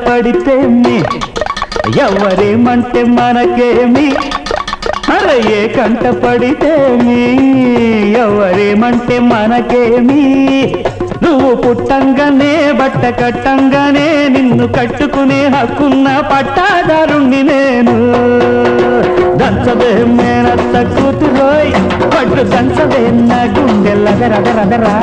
పడితేమి ఎవరేమంటే మనకేమి అరే ఏ కంట పడితేమి ఎవరేమంటే మనకేమి నువ్వు పుట్టంగానే బట్ట కట్టంగానే నిన్ను కట్టుకునే హక్కున్న పట్టాదారుణ్ణి నేను దంచవే మేనత్త కూతురోయ్ పట్టు దంచవే నా గుండె లగరగరగరా